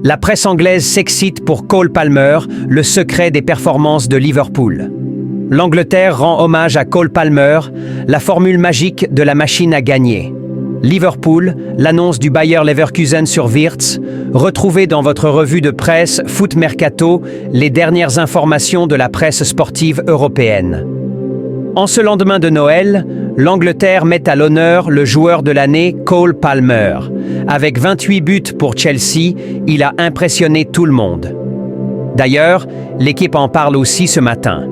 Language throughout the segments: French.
La presse anglaise s'excite pour Cole Palmer, le secret des performances de Liverpool. L'Angleterre rend hommage à Cole Palmer, la formule magique de la machine à gagner. Liverpool, l'annonce du Bayer Leverkusen sur Wirtz. Retrouvez dans votre revue de presse Foot Mercato les dernières informations de la presse sportive européenne. En ce lendemain de Noël, l'Angleterre met à l'honneur le joueur de l'année Cole Palmer. Avec 28 buts pour Chelsea, il a impressionné tout le monde. D'ailleurs, l'équipe en parle aussi ce matin.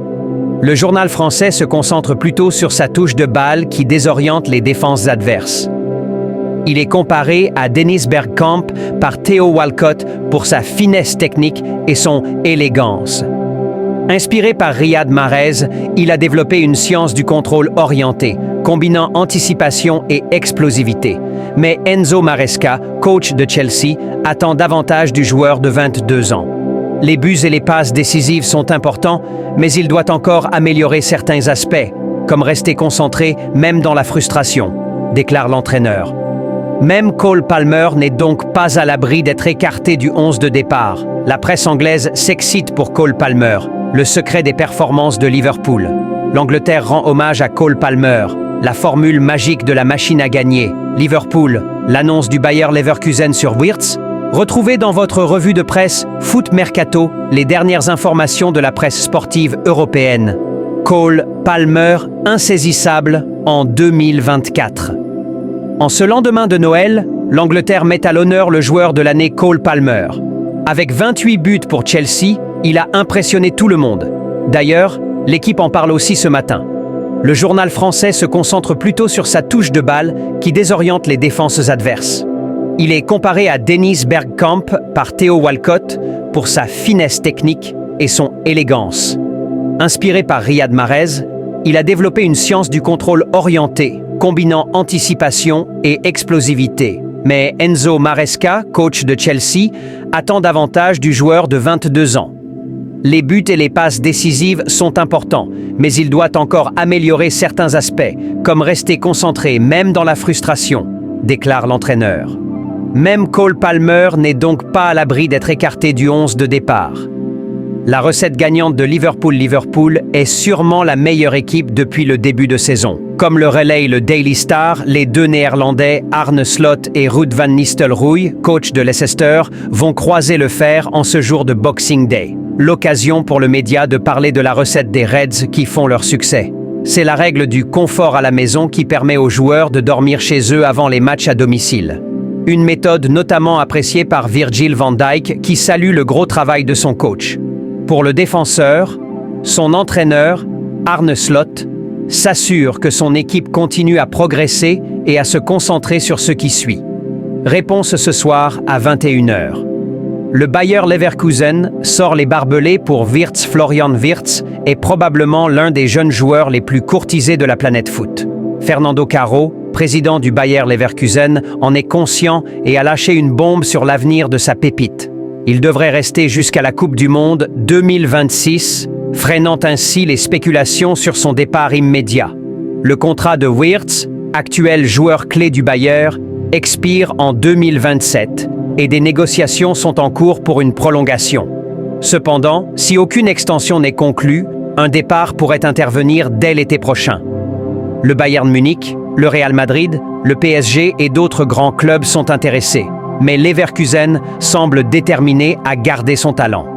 Le journal français se concentre plutôt sur sa touche de balle qui désoriente les défenses adverses. Il est comparé à Dennis Bergkamp par Theo Walcott pour sa finesse technique et son élégance. Inspiré par Riyad Mahrez, il a développé une science du contrôle orienté, combinant anticipation et explosivité. Mais Enzo Maresca, coach de Chelsea, attend davantage du joueur de 22 ans. Les buts et les passes décisives sont importants, mais il doit encore améliorer certains aspects, comme rester concentré même dans la frustration, déclare l'entraîneur. Même Cole Palmer n'est donc pas à l'abri d'être écarté du 11 de départ. La presse anglaise s'excite pour Cole Palmer, le secret des performances de Liverpool. L'Angleterre rend hommage à Cole Palmer, la formule magique de la machine à gagner. Liverpool, l'annonce du Bayer Leverkusen sur Wirtz. Retrouvez dans votre revue de presse Foot Mercato les dernières informations de la presse sportive européenne. Cole Palmer, insaisissable en 2024. En ce lendemain de Noël, l'Angleterre met à l'honneur le joueur de l'année Cole Palmer. Avec 28 buts pour Chelsea, il a impressionné tout le monde. D'ailleurs, l'équipe en parle aussi ce matin. Le journal français se concentre plutôt sur sa touche de balle qui désoriente les défenses adverses. Il est comparé à Dennis Bergkamp par Theo Walcott pour sa finesse technique et son élégance. Inspiré par Riyad Mahrez, il a développé une science du contrôle orienté, combinant anticipation et explosivité. Mais Enzo Maresca, coach de Chelsea, attend davantage du joueur de 22 ans. Les buts et les passes décisives sont importants, mais il doit encore améliorer certains aspects, comme rester concentré même dans la frustration, déclare l'entraîneur. Même Cole Palmer n'est donc pas à l'abri d'être écarté du 11 de départ. La recette gagnante de Liverpool est sûrement la meilleure équipe depuis le début de saison. Comme le relaye le Daily Star, les deux Néerlandais Arne Slot et Ruud van Nistelrooy, coach de Leicester, vont croiser le fer en ce jour de Boxing Day. L'occasion pour le média de parler de la recette des Reds qui font leur succès. C'est la règle du confort à la maison qui permet aux joueurs de dormir chez eux avant les matchs à domicile. Une méthode notamment appréciée par Virgil van Dijk qui salue le gros travail de son coach. Pour le défenseur, son entraîneur, Arne Slot, s'assure que son équipe continue à progresser et à se concentrer sur ce qui suit. Réponse ce soir à 21h. Le Bayer Leverkusen sort les barbelés pour Wirtz. Florian Wirtz est probablement l'un des jeunes joueurs les plus courtisés de la planète foot. Fernando Caro, président du Bayer Leverkusen, en est conscient et a lâché une bombe sur l'avenir de sa pépite. Il devrait rester jusqu'à la Coupe du Monde 2026, freinant ainsi les spéculations sur son départ immédiat. Le contrat de Wirtz, actuel joueur clé du Bayer, expire en 2027 et des négociations sont en cours pour une prolongation. Cependant, si aucune extension n'est conclue, un départ pourrait intervenir dès l'été prochain. Le Bayern Munich, le Real Madrid, le PSG et d'autres grands clubs sont intéressés. Mais Leverkusen semble déterminé à garder son talent.